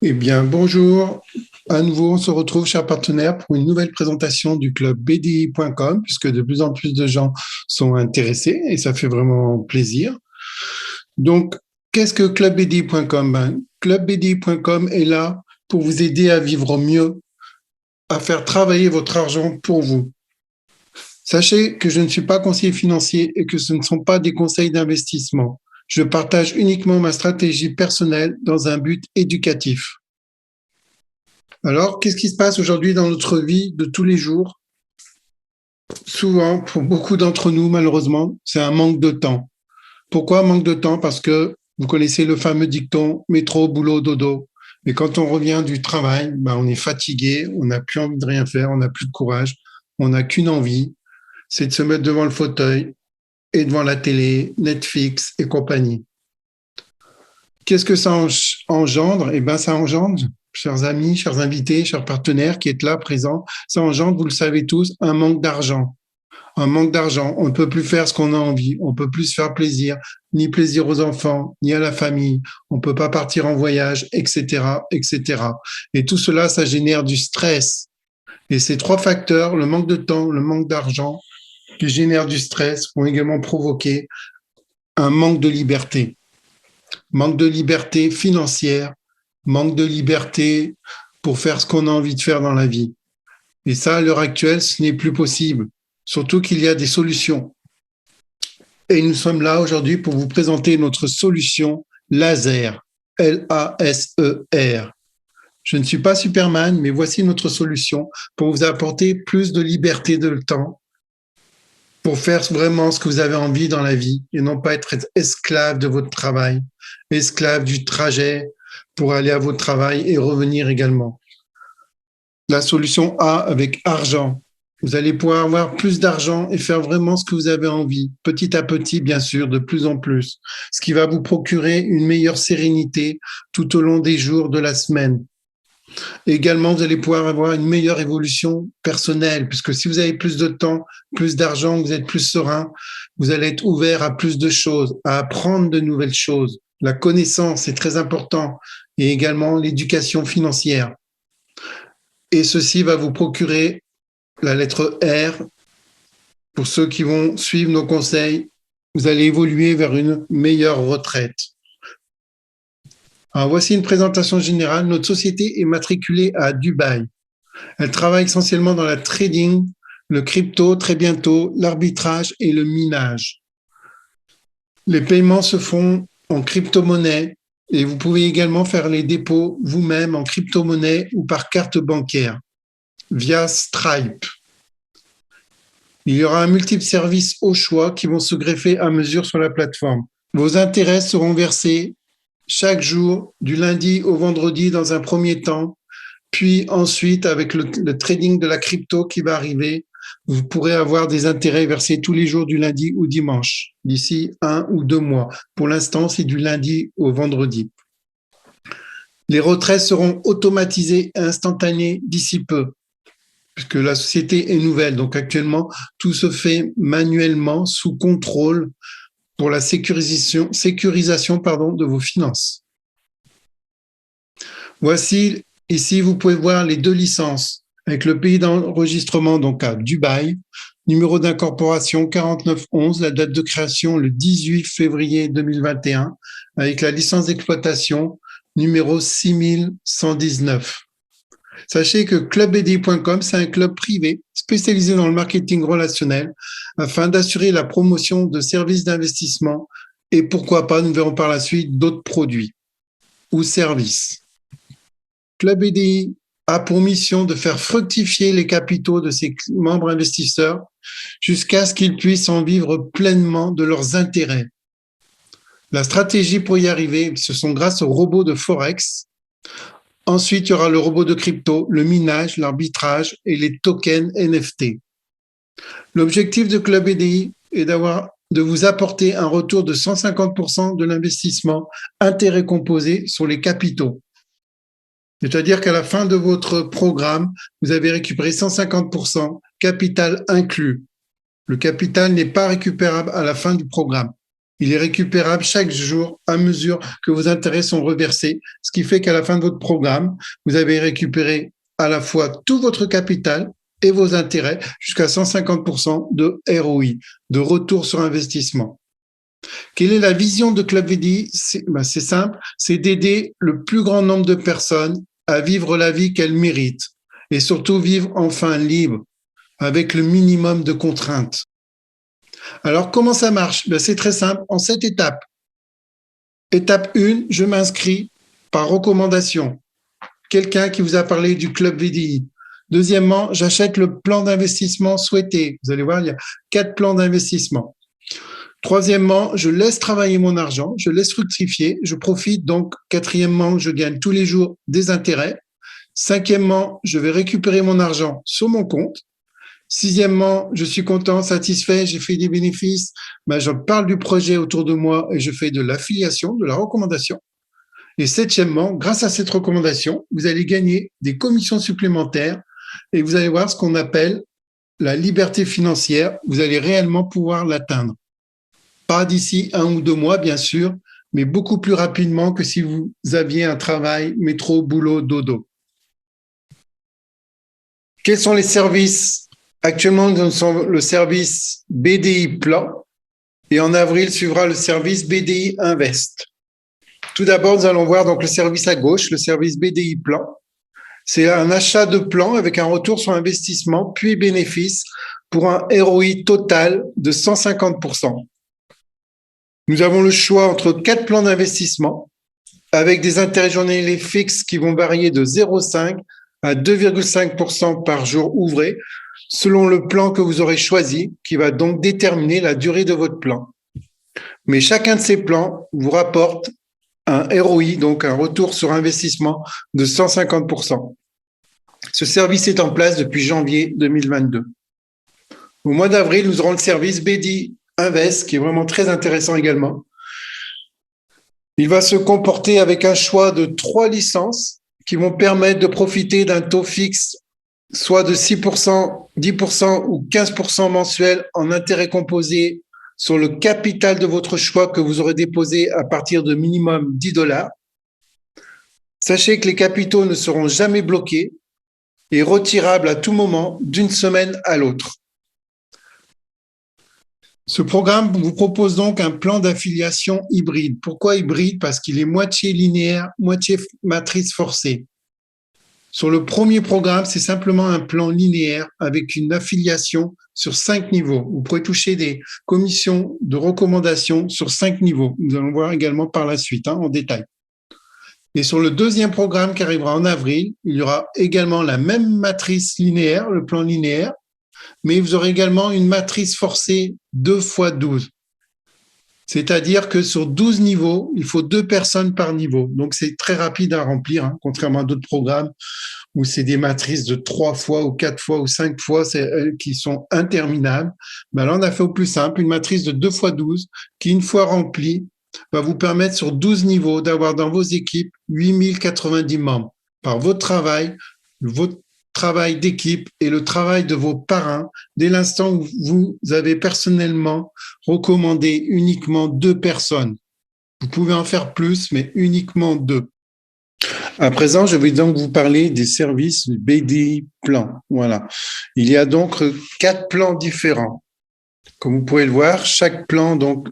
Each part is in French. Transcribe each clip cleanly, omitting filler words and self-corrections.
Eh bien, bonjour. À nouveau, on se retrouve, chers partenaires, pour une nouvelle présentation du club BDI.com, puisque de plus en plus de gens sont intéressés et ça fait vraiment plaisir. Donc, qu'est-ce que Club BDI.com? Club BDI.com est là pour vous aider à vivre mieux, à faire travailler votre argent pour vous. Sachez que je ne suis pas conseiller financier et que ce ne sont pas des conseils d'investissement. Je partage uniquement ma stratégie personnelle dans un but éducatif. Alors, qu'est-ce qui se passe aujourd'hui dans notre vie de tous les jours? Souvent, pour beaucoup d'entre nous, malheureusement, c'est un manque de temps. Pourquoi manque de temps? Parce que vous connaissez le fameux dicton métro, boulot, dodo. Mais quand on revient du travail, on est fatigué, on n'a plus envie de rien faire, on n'a plus de courage, on n'a qu'une envie, c'est de se mettre devant le fauteuil et devant la télé, Netflix et compagnie. Qu'est-ce que ça engendre? Eh bien, ça engendre, chers amis, chers invités, chers partenaires qui êtes là, présents, ça engendre, vous le savez tous, un manque d'argent. Un manque d'argent. On ne peut plus faire ce qu'on a envie. On ne peut plus se faire plaisir, ni plaisir aux enfants, ni à la famille. On ne peut pas partir en voyage, etc., etc. Et tout cela, ça génère du stress. Et ces trois facteurs, le manque de temps, le manque d'argent, qui génèrent du stress, vont également provoquer un manque de liberté. Manque de liberté financière, manque de liberté pour faire ce qu'on a envie de faire dans la vie. Et ça, à l'heure actuelle, ce n'est plus possible. Surtout qu'il y a des solutions. Et nous sommes là aujourd'hui pour vous présenter notre solution laser, L-A-S-E-R. Je ne suis pas Superman, mais voici notre solution pour vous apporter plus de liberté de temps, pour faire vraiment ce que vous avez envie dans la vie et non pas être esclave de votre travail, esclave du trajet pour aller à votre travail et revenir également. La solution A avec argent. Vous allez pouvoir avoir plus d'argent et faire vraiment ce que vous avez envie, petit à petit, bien sûr, de plus en plus, ce qui va vous procurer une meilleure sérénité tout au long des jours de la semaine. Également, vous allez pouvoir avoir une meilleure évolution personnelle, puisque si vous avez plus de temps, plus d'argent, vous êtes plus serein, vous allez être ouvert à plus de choses, à apprendre de nouvelles choses. La connaissance est très important et également l'éducation financière. Et ceci va vous procurer la lettre R. Pour ceux qui vont suivre nos conseils, vous allez évoluer vers une meilleure retraite. Alors voici une présentation générale. Notre société est matriculée à Dubaï. Elle travaille essentiellement dans la trading, le crypto, très bientôt, l'arbitrage et le minage. Les paiements se font en crypto-monnaie et vous pouvez également faire les dépôts vous-même en crypto-monnaie ou par carte bancaire via Stripe. Il y aura un multiple service au choix qui vont se greffer à mesure sur la plateforme. Vos intérêts seront versés chaque jour, du lundi au vendredi dans un premier temps, puis ensuite, avec le trading de la crypto qui va arriver, vous pourrez avoir des intérêts versés tous les jours du lundi ou dimanche, d'ici 1 ou 2 mois. Pour l'instant, c'est du lundi au vendredi. Les retraites seront automatisées et instantanées d'ici peu, puisque la société est nouvelle. Donc actuellement, tout se fait manuellement, sous contrôle, pour la sécurisation de vos finances. Voici, ici, vous pouvez voir les deux licences, avec le pays d'enregistrement, donc à Dubaï, numéro d'incorporation 4911, la date de création le 18 février 2021, avec la licence d'exploitation numéro 6119. Sachez que clubbdi.com, c'est un club privé spécialisé dans le marketing relationnel afin d'assurer la promotion de services d'investissement et pourquoi pas, nous verrons par la suite, d'autres produits ou services. Club BDI a pour mission de faire fructifier les capitaux de ses membres investisseurs jusqu'à ce qu'ils puissent en vivre pleinement de leurs intérêts. La stratégie pour y arriver, ce sont grâce aux robots de Forex. Ensuite, il y aura le robot de crypto, le minage, l'arbitrage et les tokens NFT. L'objectif de Club BDI est de vous apporter un retour de 150% de l'investissement intérêt composé sur les capitaux. C'est-à-dire qu'à la fin de votre programme, vous avez récupéré 150%, capital inclus. Le capital n'est pas récupérable à la fin du programme. Il est récupérable chaque jour à mesure que vos intérêts sont reversés, ce qui fait qu'à la fin de votre programme, vous avez récupéré à la fois tout votre capital et vos intérêts jusqu'à 150% de ROI, de retour sur investissement. Quelle est la vision de Club VDI? C'est simple, c'est d'aider le plus grand nombre de personnes à vivre la vie qu'elles méritent et surtout vivre enfin libre, avec le minimum de contraintes. Alors, comment ça marche? C'est très simple, en 7 étapes. Étape 1, je m'inscris par recommandation. Quelqu'un qui vous a parlé du Club VDI. Deuxièmement, j'achète le plan d'investissement souhaité. Vous allez voir, il y a 4 plans d'investissement. Troisièmement, je laisse travailler mon argent, je laisse fructifier, je profite. Donc, quatrièmement, je gagne tous les jours des intérêts. Cinquièmement, je vais récupérer mon argent sur mon compte. Sixièmement, je suis content, satisfait, j'ai fait des bénéfices. Je parle du projet autour de moi et je fais de l'affiliation, de la recommandation. Et septièmement, grâce à cette recommandation, vous allez gagner des commissions supplémentaires et vous allez voir ce qu'on appelle la liberté financière. Vous allez réellement pouvoir l'atteindre. Pas d'ici 1 ou 2 mois, bien sûr, mais beaucoup plus rapidement que si vous aviez un travail métro, boulot, dodo. Quels sont les services? Actuellement, nous avons le service BDI Plan et en avril suivra le service BDI Invest. Tout d'abord, nous allons voir donc le service à gauche, le service BDI Plan. C'est un achat de plan avec un retour sur investissement puis bénéfice pour un ROI total de 150%. Nous avons le choix entre 4 plans d'investissement avec des intérêts journaliers fixes qui vont varier de 0,5 à 2,5% par jour ouvré selon le plan que vous aurez choisi, qui va donc déterminer la durée de votre plan. Mais chacun de ces plans vous rapporte un ROI, donc un retour sur investissement de 150%. Ce service est en place depuis janvier 2022. Au mois d'avril, nous aurons le service BDI Invest, qui est vraiment très intéressant également. Il va se comporter avec un choix de 3 licences qui vont permettre de profiter d'un taux fixe, soit de 6%, 10% ou 15% mensuel en intérêt composé sur le capital de votre choix que vous aurez déposé à partir de minimum $10. Sachez que les capitaux ne seront jamais bloqués et retirables à tout moment d'une semaine à l'autre. Ce programme vous propose donc un plan d'affiliation hybride. Pourquoi hybride? Parce qu'il est moitié linéaire, moitié matrice forcée. Sur le premier programme, c'est simplement un plan linéaire avec une affiliation sur 5 niveaux. Vous pourrez toucher des commissions de recommandation sur 5 niveaux. Nous allons voir également par la suite, en détail. Et sur le deuxième programme qui arrivera en avril, il y aura également la même matrice linéaire, le plan linéaire, mais vous aurez également une matrice forcée 2 x 12. C'est-à-dire que sur 12 niveaux, il faut 2 personnes par niveau. Donc, c'est très rapide à remplir, contrairement à d'autres programmes où c'est des matrices de 3 fois ou 4 fois ou 5 fois qui sont interminables. Là, on a fait au plus simple, une matrice de 2 x 12 qui, une fois remplie, va vous permettre sur 12 niveaux d'avoir dans vos équipes 8090 membres. Par votre travail d'équipe et le travail de vos parrains dès l'instant où vous avez personnellement recommandé uniquement 2 personnes. Vous pouvez en faire plus, mais uniquement 2. À présent, je vais donc vous parler des services BDI Plan. Voilà. Il y a donc 4 plans différents. Comme vous pouvez le voir, chaque plan donc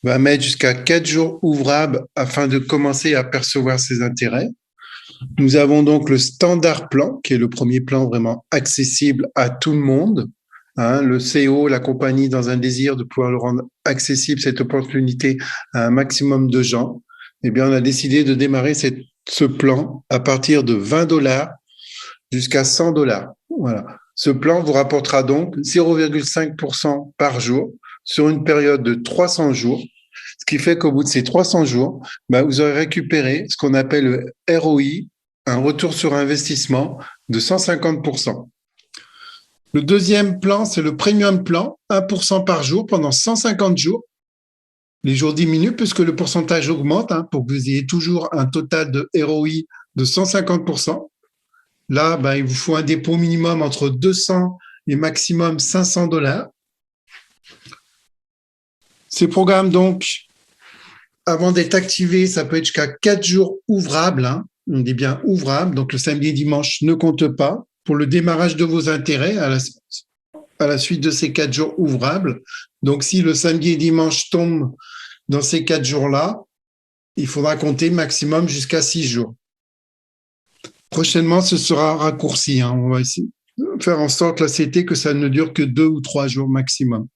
va mettre jusqu'à 4 jours ouvrables afin de commencer à percevoir ses intérêts. Nous avons donc le standard plan, qui est le premier plan vraiment accessible à tout le monde. Le CEO, la compagnie, dans un désir de pouvoir le rendre accessible, cette opportunité à un maximum de gens, on a décidé de démarrer ce plan à partir de $20 jusqu'à $100. Voilà. Ce plan vous rapportera donc 0,5% par jour sur une période de 300 jours, ce qui fait qu'au bout de ces 300 jours, vous aurez récupéré ce qu'on appelle le ROI, un retour sur investissement de 150%. Le deuxième plan, c'est le premium plan, 1% par jour pendant 150 jours. Les jours diminuent puisque le pourcentage augmente pour que vous ayez toujours un total de ROI de 150%. Là, il vous faut un dépôt minimum entre 200 et maximum $500. Ces programmes, donc, avant d'être activés, ça peut être jusqu'à 4 jours ouvrables. Hein. On dit bien ouvrables, donc le samedi et dimanche ne compte pas pour le démarrage de vos intérêts à la suite de ces 4 jours ouvrables. Donc, si le samedi et dimanche tombent dans ces 4 jours-là, il faudra compter maximum jusqu'à 6 jours. Prochainement, ce sera raccourci. Hein. On va essayer de faire en sorte, la CT, que ça ne dure que 2 ou 3 jours maximum.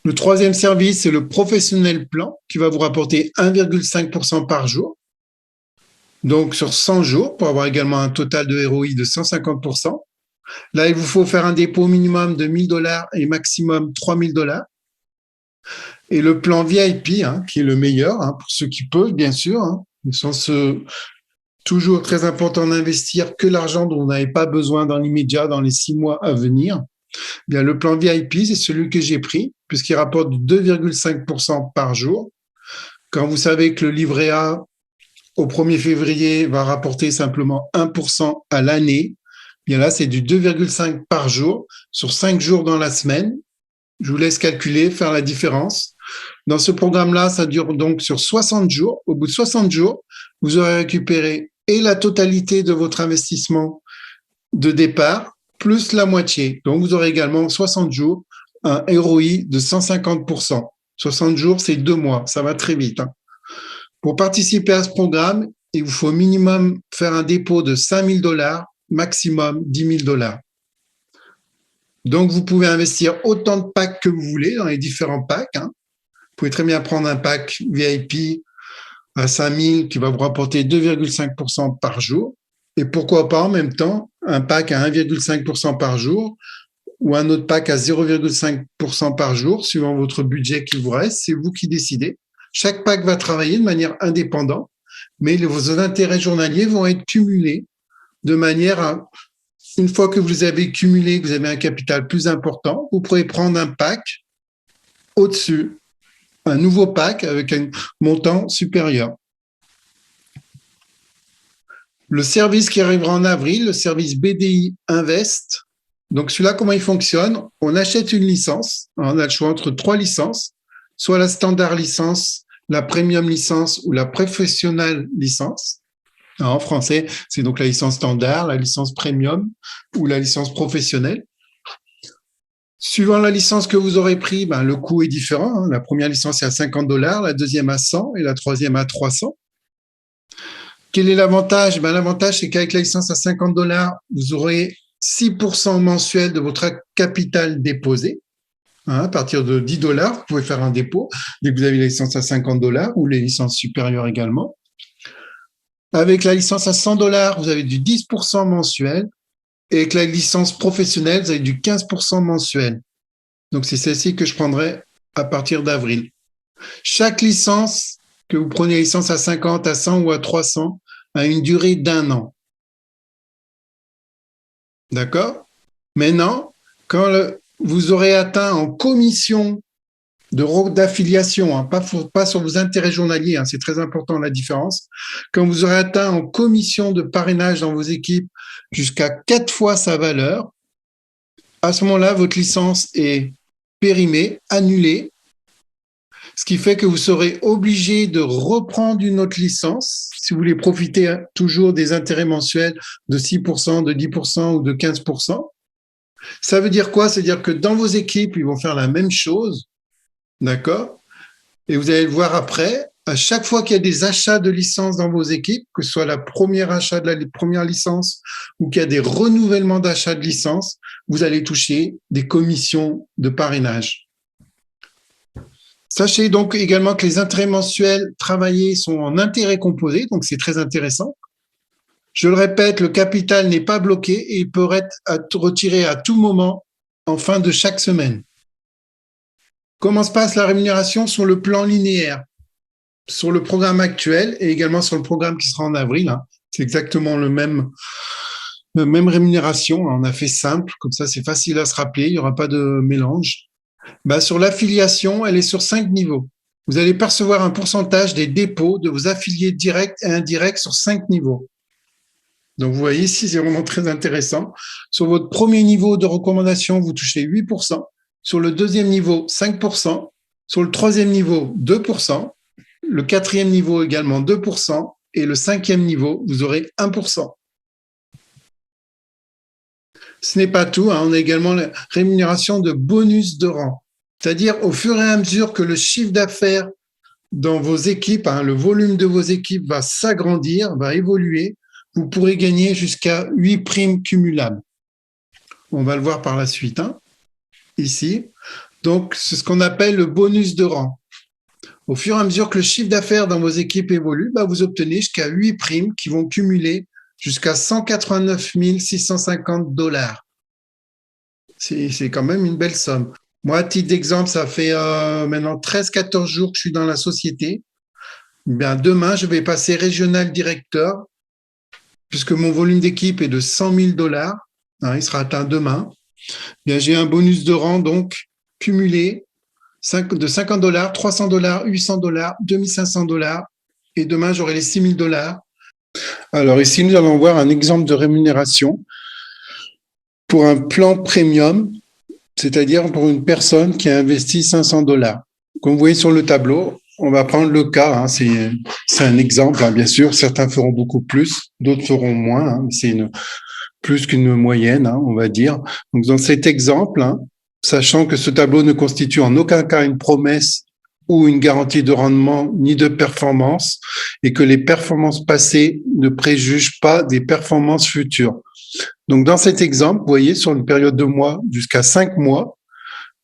Le troisième service, c'est le professionnel plan qui va vous rapporter 1,5% par jour. Donc, sur 100 jours, pour avoir également un total de ROI de 150%. Là, il vous faut faire un dépôt minimum de $1 000 et maximum $3 000. Et le plan VIP, hein, qui est le meilleur, hein, pour ceux qui peuvent, bien sûr, hein, toujours très important d'investir que l'argent dont vous n'avez pas besoin dans l'immédiat, dans les 6 mois à venir. Bien, le plan VIP, c'est celui que j'ai pris, puisqu'il rapporte 2,5% par jour. Quand vous savez que le livret A, au 1er février, va rapporter simplement 1% à l'année, bien là, c'est du 2,5 par jour sur 5 jours dans la semaine. Je vous laisse calculer, faire la différence. Dans ce programme-là, ça dure donc sur 60 jours. Au bout de 60 jours, vous aurez récupéré et la totalité de votre investissement de départ, plus la moitié. Donc, vous aurez également 60 jours, un ROI de 150%. 60 jours, c'est 2 mois. Ça va très vite. Hein. Pour participer à ce programme, il vous faut minimum faire un dépôt de $5 000, maximum $10 000. Donc, vous pouvez investir autant de packs que vous voulez dans les différents packs. Hein. Vous pouvez très bien prendre un pack VIP à 5 000 qui va vous rapporter 2,5% par jour. Et pourquoi pas en même temps un pack à 1,5% par jour ou un autre pack à 0,5% par jour, suivant votre budget qui vous reste. C'est vous qui décidez. Chaque pack va travailler de manière indépendante, mais vos intérêts journaliers vont être cumulés de manière à, une fois que vous avez cumulé, que vous avez un capital plus important, vous pourrez prendre un pack au-dessus, un nouveau pack avec un montant supérieur. Le service qui arrivera en avril, le service BDI Invest. Donc celui-là, comment il fonctionne? On achète une licence, on a le choix entre 3 licences, soit la standard licence, la premium licence ou la professionnelle licence. En français, c'est donc la licence standard, la licence premium ou la licence professionnelle. Suivant la licence que vous aurez pris, le coût est différent. Hein. La première licence est à $50, la deuxième à 100 et la troisième à 300. Quel est l'avantage? L'avantage, c'est qu'avec la licence à $50, vous aurez 6% mensuel de votre capital déposé. Hein, à partir de $10, vous pouvez faire un dépôt dès que vous avez la licence à $50 ou les licences supérieures également. Avec la licence à $100, vous avez du 10% mensuel. Et avec la licence professionnelle, vous avez du 15% mensuel. Donc, c'est celle-ci que je prendrai à partir d'avril. Chaque licence, que vous prenez licence à 50, à 100 ou à 300, a une durée d'1 an. D'accord? Maintenant, quand vous aurez atteint en commission d'affiliation, hein, pas sur vos intérêts journaliers, hein, c'est très important la différence. Quand vous aurez atteint en commission de parrainage dans vos équipes jusqu'à 4 fois sa valeur, à ce moment-là, votre licence est périmée, annulée, ce qui fait que vous serez obligé de reprendre une autre licence si vous voulez profiter toujours des intérêts mensuels de 6%, de 10% ou de 15%. Ça veut dire quoi? C'est-à-dire que dans vos équipes, ils vont faire la même chose. D'accord? Et vous allez le voir après, à chaque fois qu'il y a des achats de licences dans vos équipes, que ce soit la première achat de la première licence ou qu'il y a des renouvellements d'achats de licences, vous allez toucher des commissions de parrainage. Sachez donc également que les intérêts mensuels travaillés sont en intérêts composés, donc c'est très intéressant. Je le répète, le capital n'est pas bloqué et il peut être retiré à tout moment en fin de chaque semaine. Comment se passe la rémunération sur le plan linéaire? Sur le programme actuel et également sur le programme qui sera en avril, hein, c'est exactement la même rémunération. On a fait simple, comme ça c'est facile à se rappeler, il n'y aura pas de mélange. Sur l'affiliation, elle est sur 5 niveaux. Vous allez percevoir un pourcentage des dépôts de vos affiliés directs et indirects sur 5 niveaux. Donc, vous voyez ici, c'est vraiment très intéressant. Sur votre premier niveau de recommandation, vous touchez 8%. Sur le deuxième niveau, 5%. Sur le troisième niveau, 2%. Le quatrième niveau également 2%. Et le cinquième niveau, vous aurez 1%. Ce n'est pas tout, hein, on a également la rémunération de bonus de rang. C'est-à-dire, au fur et à mesure que le chiffre d'affaires dans vos équipes, hein, le volume de vos équipes va s'agrandir, va évoluer, vous pourrez gagner jusqu'à 8 primes cumulables. On va le voir par la suite, hein, ici. Donc, c'est ce qu'on appelle le bonus de rang. Au fur et à mesure que le chiffre d'affaires dans vos équipes évolue, vous obtenez jusqu'à 8 primes qui vont cumuler jusqu'à 189 650 $. C'est quand même une belle somme. Moi, à titre d'exemple, ça fait maintenant 13-14 jours que je suis dans la société. Bien, demain, je vais passer régional directeur, puisque mon volume d'équipe est de 100 000 $. Hein, il sera atteint demain. Bien, j'ai un bonus de rang, donc, cumulé de 50 $, 300 $, 800 $, 2500 $. Et demain, j'aurai les 6 000 $. Alors ici, nous allons voir un exemple de rémunération pour un plan premium, c'est-à-dire pour une personne qui a investi 500 $. Comme vous voyez sur le tableau, on va prendre le cas, hein, c'est un exemple, hein, bien sûr, certains feront beaucoup plus, d'autres feront moins, hein, c'est plus qu'une moyenne, hein, on va dire. Donc dans cet exemple, hein, sachant que ce tableau ne constitue en aucun cas une promesse ou une garantie de rendement ni de performance, et que les performances passées ne préjugent pas des performances futures. Donc, dans cet exemple, vous voyez, sur une période de mois jusqu'à 5 mois,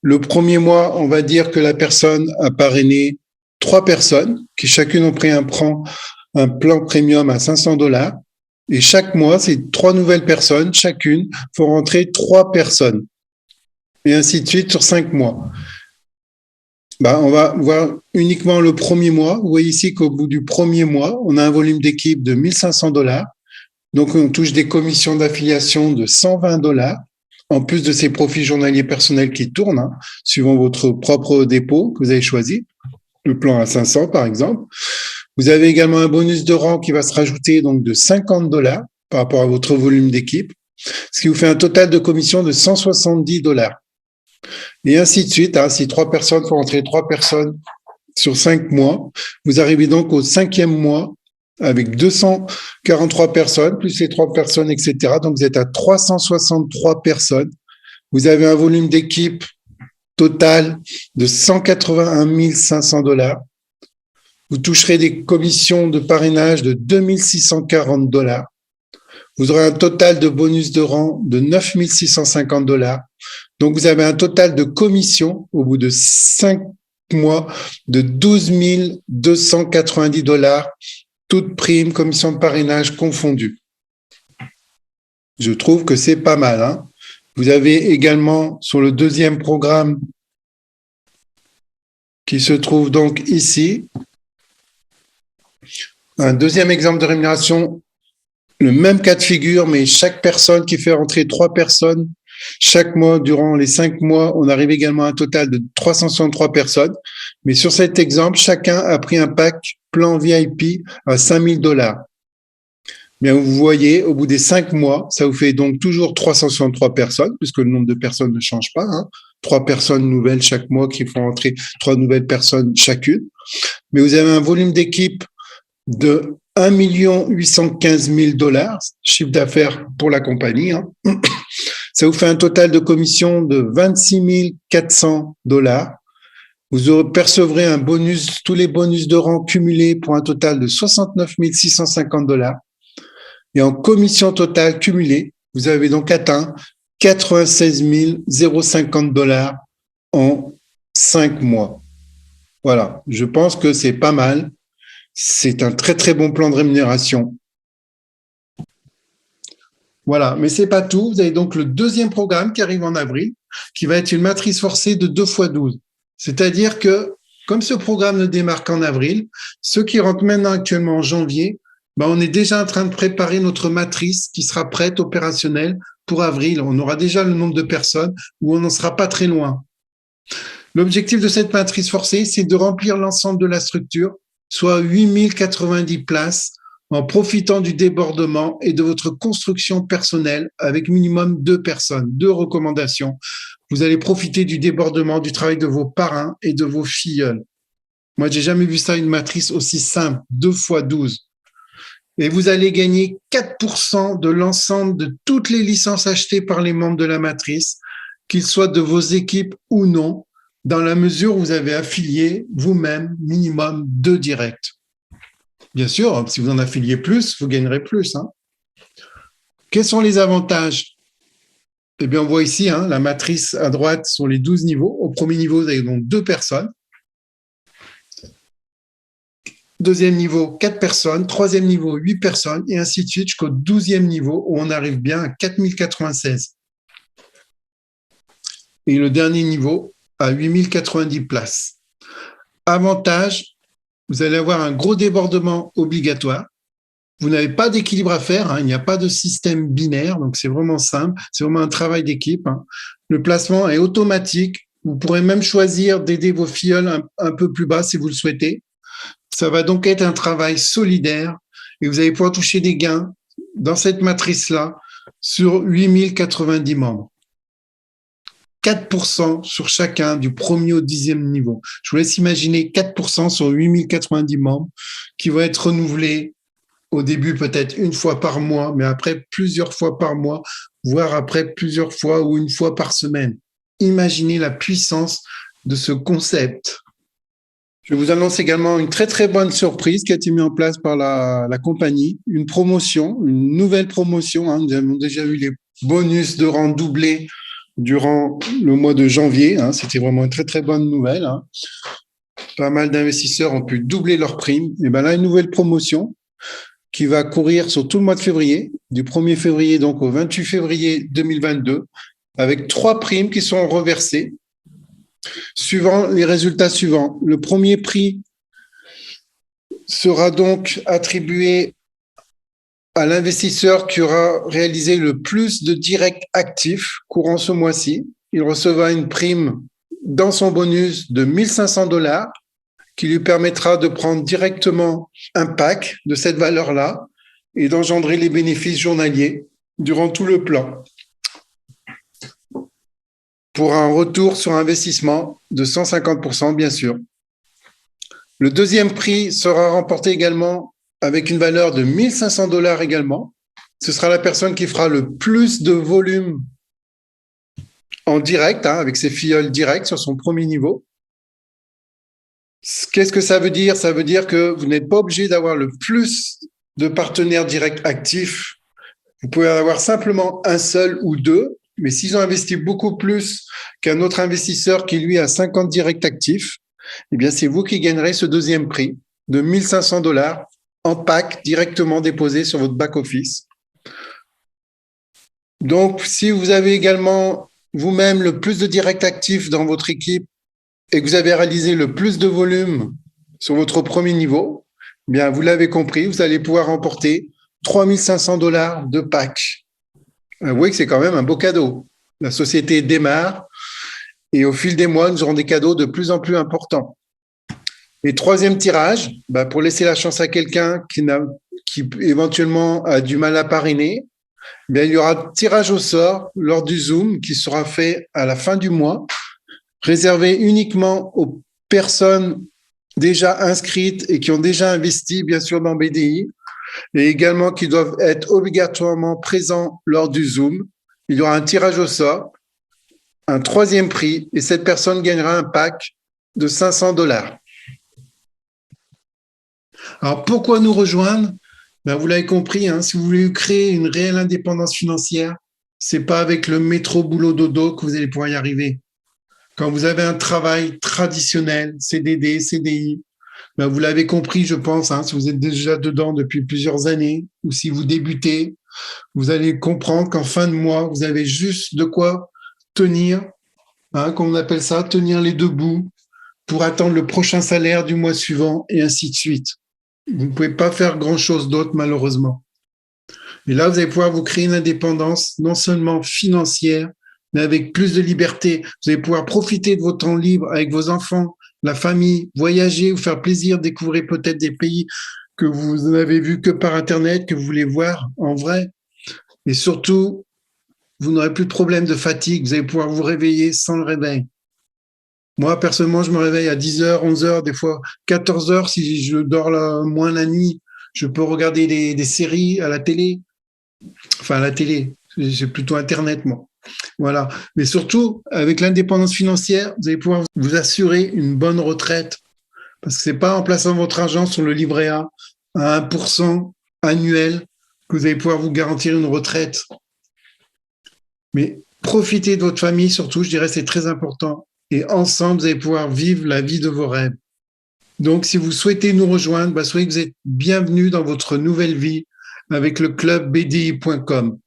le premier mois, on va dire que la personne a parrainé 3 personnes qui chacune ont pris un plan premium à 500 $. Et chaque mois, ces 3 nouvelles personnes, chacune, font rentrer 3 personnes. Et ainsi de suite sur 5 mois. On va voir uniquement le premier mois. Vous voyez ici qu'au bout du premier mois, on a un volume d'équipe de 1 500 $. Donc, on touche des commissions d'affiliation de 120 $, en plus de ces profits journaliers personnels qui tournent, hein, suivant votre propre dépôt que vous avez choisi, le plan à 500 par exemple. Vous avez également un bonus de rang qui va se rajouter donc de 50 $ par rapport à votre volume d'équipe, ce qui vous fait un total de commission de 170 $. Et ainsi de suite, hein, si 3 personnes font entrer 3 personnes sur 5 mois, vous arrivez donc au 5e mois avec 243 personnes, plus les 3 personnes, etc. Donc, vous êtes à 363 personnes. Vous avez un volume d'équipe total de 181 500 $. Vous toucherez des commissions de parrainage de 2 640 $. Vous aurez un total de bonus de rang de 9 650 $. Donc, vous avez un total de commissions au bout de 5 mois de 12 290 $, toutes primes, commission de parrainage confondues. Je trouve que c'est pas mal, hein. Vous avez également sur le deuxième programme qui se trouve donc ici, un deuxième exemple de rémunération, le même cas de figure, mais chaque personne qui fait rentrer 3 personnes chaque mois, durant les 5 mois, on arrive également à un total de 363 personnes. Mais sur cet exemple, chacun a pris un pack plan VIP à 5 000 $. Bien, vous voyez, au bout des 5 mois, ça vous fait donc toujours 363 personnes, puisque le nombre de personnes ne change pas, hein. 3 personnes nouvelles chaque mois qui font entrer 3 nouvelles personnes chacune. Mais vous avez un volume d'équipe de 1 815 000 $, chiffre d'affaires pour la compagnie, hein. Ça vous fait un total de commission de 26 400 $. Vous percevrez un bonus, tous les bonus de rang cumulés pour un total de 69 650 $. Et en commission totale cumulée, vous avez donc atteint 96 050 $ en 5 mois. Voilà, je pense que c'est pas mal. C'est un très très bon plan de rémunération. Voilà, mais c'est pas tout. Vous avez donc le deuxième programme qui arrive en avril, qui va être une matrice forcée de 2 x 12. C'est-à-dire que, comme ce programme ne démarre qu'en avril, ceux qui rentrent maintenant actuellement en janvier, on est déjà en train de préparer notre matrice qui sera prête, opérationnelle pour avril. On aura déjà le nombre de personnes où on n'en sera pas très loin. L'objectif de cette matrice forcée, c'est de remplir l'ensemble de la structure, soit 8 090 places, en profitant du débordement et de votre construction personnelle avec minimum 2 personnes, 2 recommandations vous allez profiter du débordement du travail de vos parrains et de vos filleuls. Moi, j'ai jamais vu ça, une matrice aussi simple, 2 fois 12. Et vous allez gagner 4% de l'ensemble de toutes les licences achetées par les membres de la matrice, qu'ils soient de vos équipes ou non, dans la mesure où vous avez affilié vous-même minimum 2 directs. Bien sûr, si vous en affiliez plus, vous gagnerez plus. Quels sont les avantages? Eh bien, on voit ici la matrice à droite sur les 12 niveaux. Au premier niveau, vous avez donc 2 personnes. Deuxième niveau, 4 personnes. Troisième niveau, 8 personnes. Et ainsi de suite jusqu'au 12e niveau où on arrive bien à 4096. Et le dernier niveau à 8090 places. Avantage, vous allez avoir un gros débordement obligatoire. Vous n'avez pas d'équilibre à faire, il n'y a pas de système binaire, donc c'est vraiment simple, c'est vraiment un travail d'équipe. Le placement est automatique, vous pourrez même choisir d'aider vos filleuls un peu plus bas si vous le souhaitez. Ça va donc être un travail solidaire et vous allez pouvoir toucher des gains dans cette matrice-là sur 8090 membres. 4% sur chacun du premier au 10e niveau. Je vous laisse imaginer 4% sur 8090 membres qui vont être renouvelés au début peut-être une fois par mois, mais après plusieurs fois par mois, voire après plusieurs fois ou une fois par semaine. Imaginez la puissance de ce concept. Je vous annonce également une très très bonne surprise qui a été mise en place par la compagnie, une promotion, une nouvelle promotion. Nous avons déjà eu les bonus de rang doublés durant le mois de janvier. C'était vraiment une très très bonne nouvelle. Pas mal d'investisseurs ont pu doubler leurs primes. Et bien là, une nouvelle promotion qui va courir sur tout le mois de février, du 1er février donc au 28 février 2022, avec 3 primes qui sont reversées, suivant les résultats suivants. Le premier prix sera donc attribué à l'investisseur qui aura réalisé le plus de directs actifs courant ce mois-ci. Il recevra une prime dans son bonus de $1 500 qui lui permettra de prendre directement un pack de cette valeur-là et d'engendrer les bénéfices journaliers durant tout le plan, pour un retour sur investissement de 150%, bien sûr. Le deuxième prix sera remporté également avec une valeur de $1 500 également. Ce sera la personne qui fera le plus de volume en direct, avec ses filleuls directs sur son premier niveau. Qu'est-ce que ça veut dire? Ça veut dire que vous n'êtes pas obligé d'avoir le plus de partenaires directs actifs. Vous pouvez en avoir simplement un seul ou 2, mais s'ils ont investi beaucoup plus qu'un autre investisseur qui, lui, a 50 directs actifs, eh bien, c'est vous qui gagnerez ce deuxième prix de $1 500 en pack directement déposé sur votre back-office. Donc, si vous avez également vous-même le plus de directs actifs dans votre équipe et que vous avez réalisé le plus de volume sur votre premier niveau, eh bien, vous l'avez compris, vous allez pouvoir remporter $3 500 de pack. Vous voyez que c'est quand même un beau cadeau. La société démarre et au fil des mois, nous aurons des cadeaux de plus en plus importants. Et troisième tirage, pour laisser la chance à quelqu'un qui éventuellement a du mal à parrainer, il y aura tirage au sort lors du Zoom qui sera fait à la fin du mois, réservé uniquement aux personnes déjà inscrites et qui ont déjà investi, bien sûr, dans BDI, et également qui doivent être obligatoirement présents lors du Zoom. Il y aura un tirage au sort, un troisième prix, et cette personne gagnera un pack de $500. Alors, pourquoi nous rejoindre? Vous l'avez compris, si vous voulez créer une réelle indépendance financière, c'est pas avec le métro boulot dodo que vous allez pouvoir y arriver. Quand vous avez un travail traditionnel, CDD, CDI, vous l'avez compris, je pense, si vous êtes déjà dedans depuis plusieurs années ou si vous débutez, vous allez comprendre qu'en fin de mois, vous avez juste de quoi tenir, comme on appelle ça, tenir les 2 bouts pour attendre le prochain salaire du mois suivant et ainsi de suite. Vous ne pouvez pas faire grand-chose d'autre, malheureusement. Et là, vous allez pouvoir vous créer une indépendance non seulement financière, mais avec plus de liberté. Vous allez pouvoir profiter de votre temps libre avec vos enfants, la famille, voyager, vous faire plaisir, découvrir peut-être des pays que vous n'avez vus que par Internet, que vous voulez voir en vrai. Et surtout, vous n'aurez plus de problème de fatigue, vous allez pouvoir vous réveiller sans le réveil. Moi, personnellement, je me réveille à 10h, 11h, des fois 14h si je dors moins la nuit. Je peux regarder des séries à la télé. Enfin, à la télé, j'ai plutôt Internet, moi. Voilà. Mais surtout, avec l'indépendance financière, vous allez pouvoir vous assurer une bonne retraite. Parce que c'est pas en plaçant votre argent sur le livret A à 1% annuel que vous allez pouvoir vous garantir une retraite. Mais profitez de votre famille, surtout, je dirais, c'est très important. Et ensemble, vous allez pouvoir vivre la vie de vos rêves. Donc, si vous souhaitez nous rejoindre, soyez que vous êtes bienvenus dans votre nouvelle vie avec le club BDI.com.